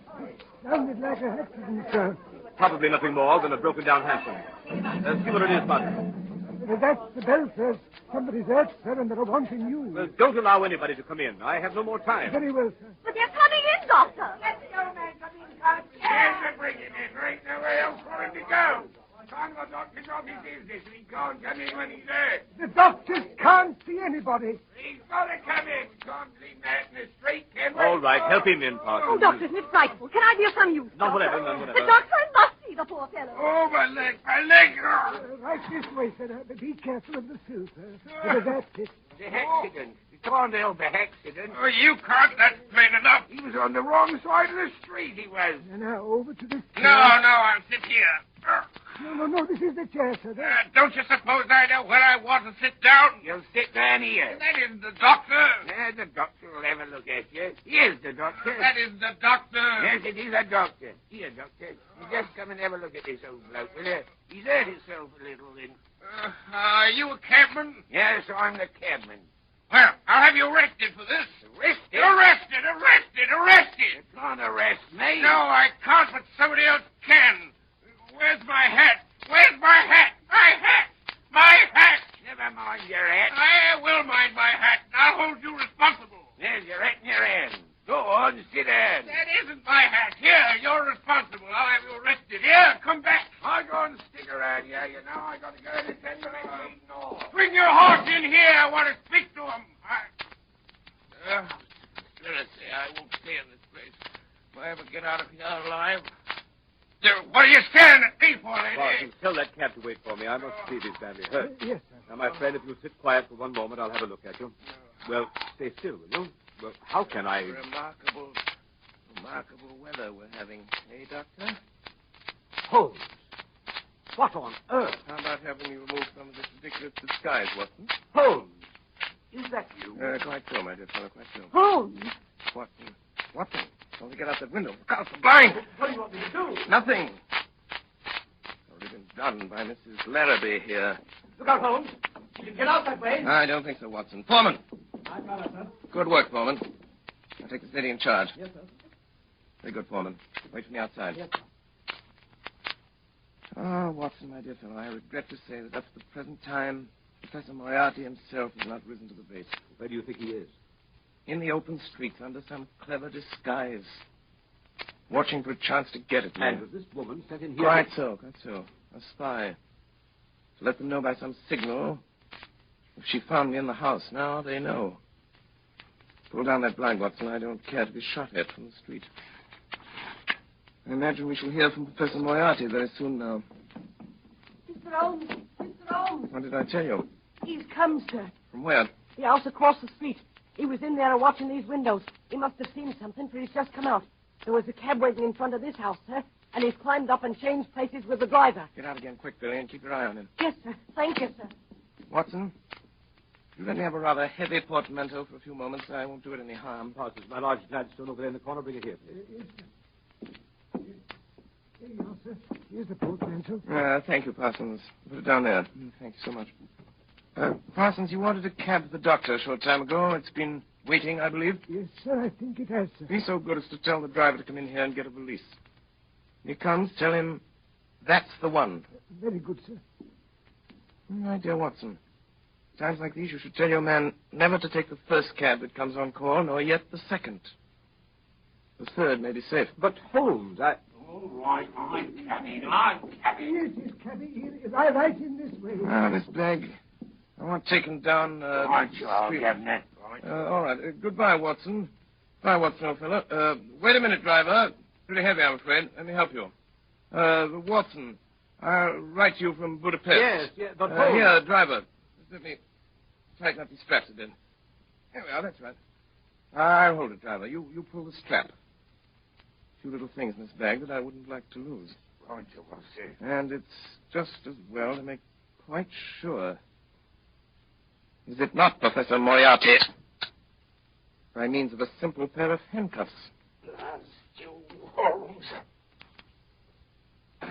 Sounded like a accident, sir. Probably nothing more than a broken-down hansom. See what it is, Parsons. That's the bell, sir. Somebody's hurt, sir, and they're wanting you. Well, don't allow anybody to come in. I have no more time. Very well, sir. But they're coming in, Doctor. Let the old man come in, Carter. Yes, we're bringing him in. There ain't nowhere else for him to go. Time the doctor's off his business, and he can't come in when he's hurt. The doctors can't see anybody. He's got to come in. We can't leave him out in the street, can we? All right, help him in, Parsons. Oh, Doctor, isn't it frightful? Can I be of some use? None Doctor? whatever, none whatever. But, Doctor, I must see the poor fellow. Oh, my leg, my leg. Right this way, sir. Be careful of the sill, sir. That's it. The accident. You can't help the accident. Oh, you can't. That's plain enough. He was on the wrong side of the street, he was. Now, over to this chair. No, I'll sit here. No, this is the chair, sir. Don't you suppose I know where I want to sit down? You'll sit down here. That isn't the doctor. The doctor will have a look at you. Here's the doctor. That isn't the doctor. Yes, it is a doctor. Here, doctor. You just come and have a look at this old bloke, will you? He's hurt himself a little, then. Are you a cabman? Yes, I'm the cabman. Well, I'll have you arrested for this. Arrested? Arrested! You can't arrest me. No, I can't, but somebody else can. Where's my hat? My hat! Never mind your hat. I will mind my hat, and I'll hold you responsible. There's your hat in your hand. Go on, sit down. That isn't my hat. Here, you're responsible. I'll have you arrested. Here, come back. I'll go and stick around here. You know, I got to go and attend to my meeting. Bring your horse in here. I want to speak to him. Seriously, I won't stay in this place. If I ever get out of here alive. What are you staring at me for, lady? Parsons, tell that cab to wait for me. I must see if he's badly hurt. Yes, sir. Now, my friend, if you'll sit quiet for one moment, I'll have a look at you. Well, stay still, will you? Well, how can I... Remarkable weather we're having, eh, Doctor? Holmes, what on earth? How about having me remove some of this ridiculous disguise, Watson? Holmes, is that you? Quite so, my dear fellow, quite so. Holmes! Watson, don't get out that window. Look out, the blind! What do you want me to do? Nothing. Already been done by Mrs. Larrabee here. Look out, Holmes. You can get out that way. I don't think so, Watson. Foreman! I got it, sir. Good work, Foreman. I'll take this lady in charge. Yes, sir. Very good, Foreman. Wait for me outside. Yes, sir. Oh, Watson, my dear fellow, I regret to say that up to the present time, Professor Moriarty himself has not risen to the bait. Where do you think he is? In the open streets, under some clever disguise. Watching for a chance to get at me. And was this woman sent in here? Quite so. A spy. To let them know by some signal. If she found me in the house, now they know. Pull down that blind, Watson. I don't care to be shot at from the street. I imagine we shall hear from Professor Moriarty very soon now. Mr. Holmes! Mr. Holmes! What did I tell you? He's come, sir. From where? The house across the street. He was in there watching these windows. He must have seen something, for he's just come out. There was a cab waiting in front of this house, sir, and he's climbed up and changed places with the driver. Get out again quick, Billy, and keep your eye on him. Yes, sir. Thank you, sir. Watson, you let me have a rather heavy portmanteau for a few moments. I won't do it any harm. Parsons, my large Gladstone over there in the corner. Bring it here, please. Yes, sir. Here you are, sir. Here's the portmanteau. Thank you, Parsons. Put it down there. Thank you so much. Parsons, you wanted a cab for the doctor a short time ago. It's been waiting, I believe. Yes, sir, I think it has, sir. Be so good as to tell the driver to come in here and get a valise. When he comes, tell him that's the one. Very good, sir. My dear Watson, times like these you should tell your man never to take the first cab that comes on call, nor yet the second. The third may be safe. But, Holmes, All right, I'm cabby. Yes, cabby. Here is I right in this way. This bag. I want taken down, Right, you are, Governor. all right. Goodbye, Watson. Bye, Watson, old fellow. Wait a minute, driver. Pretty heavy, I'm afraid. Let me help you. Watson, I'll write you from Budapest. Yes, but Holmes... Here, driver. Let me tighten up these straps a bit. Here we are, that's right. I'll hold it, driver. You pull the strap. A few little things in this bag that I wouldn't like to lose. Right, you are, sir. And it's just as well to make quite sure. Is it not, Professor Moriarty? By means of a simple pair of handcuffs. Blast you, Holmes. Do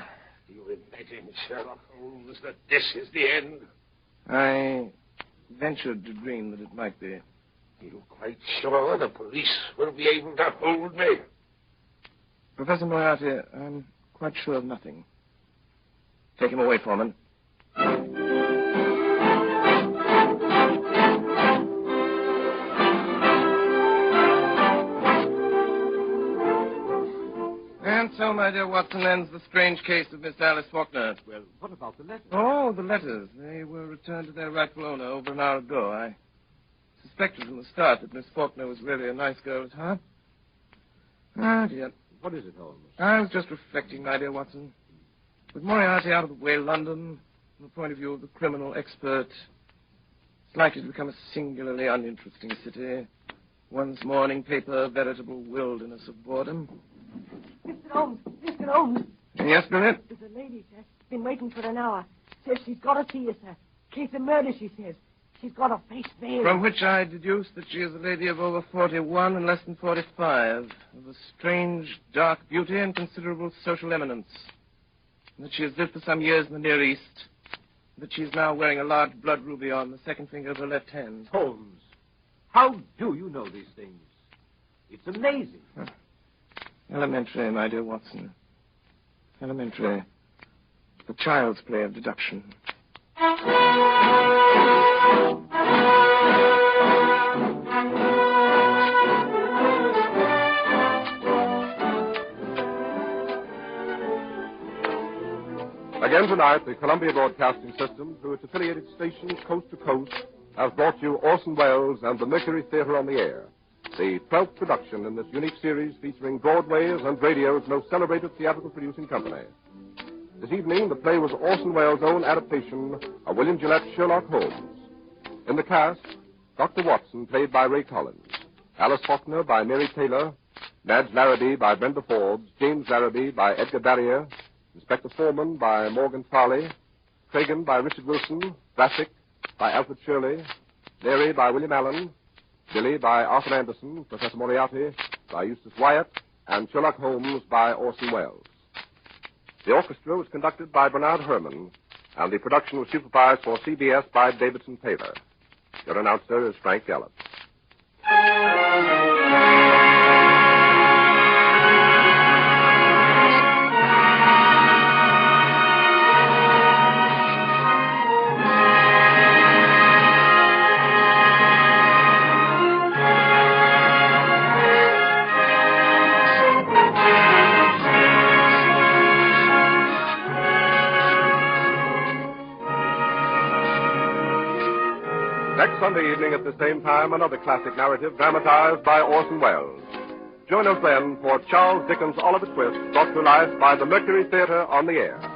you imagine, Sherlock Holmes, that this is the end? I ventured to dream that it might be. You're quite sure the police will be able to hold me? Professor Moriarty, I'm quite sure of nothing. Take him away, Foreman. And so, my dear Watson, ends the strange case of Miss Alice Faulkner. Well, what about the letter? Oh, the letters. They were returned to their rightful owner over an hour ago. I suspected from the start that Miss Faulkner was really a nice girl at heart. Ah, dear. What is it, Holmes? I was just reflecting, my dear Watson. With Moriarty out of the way, London, from the point of view of the criminal expert, it's likely to become a singularly uninteresting city. One's morning paper, a veritable wilderness of boredom. Mr. Holmes! Mr. Holmes! Yes, Billy? There's a lady, sir. Been waiting for an hour. Says she's got to see you, sir. Case of murder, she says. She's got a face veiled. From which I deduce that she is a lady of over 41 and less than 45, of a strange, dark beauty and considerable social eminence. And that she has lived for some years in the Near East. And that she is now wearing a large blood ruby on the second finger of her left hand. Holmes, how do you know these things? It's amazing. Elementary, my dear Watson. Elementary. The child's play of deduction. Again tonight, the Columbia Broadcasting System, through its affiliated stations coast to coast, has brought you Orson Welles and the Mercury Theatre on the Air, the 12th production in this unique series featuring Broadway's and radio's most celebrated theatrical producing company. This evening, the play was Orson Welles' own adaptation of William Gillette's Sherlock Holmes. In the cast, Dr. Watson, played by Ray Collins. Alice Faulkner by Mary Taylor, Madge Larrabee by Brenda Forbes, James Larrabee by Edgar Barrier, Inspector Foreman by Morgan Farley, Cragen by Richard Wilson, Brassic by Alfred Shirley, Leary by William Allen, Billy by Arthur Anderson, Professor Moriarty by Eustace Wyatt, and Sherlock Holmes by Orson Welles. The orchestra was conducted by Bernard Herrmann, and the production was supervised for CBS by Davidson Taylor. Your announcer is Frank Gallup. Next Sunday evening at the same time, another classic narrative dramatized by Orson Welles. Join us then for Charles Dickens' Oliver Twist, brought to life by the Mercury Theatre on the Air.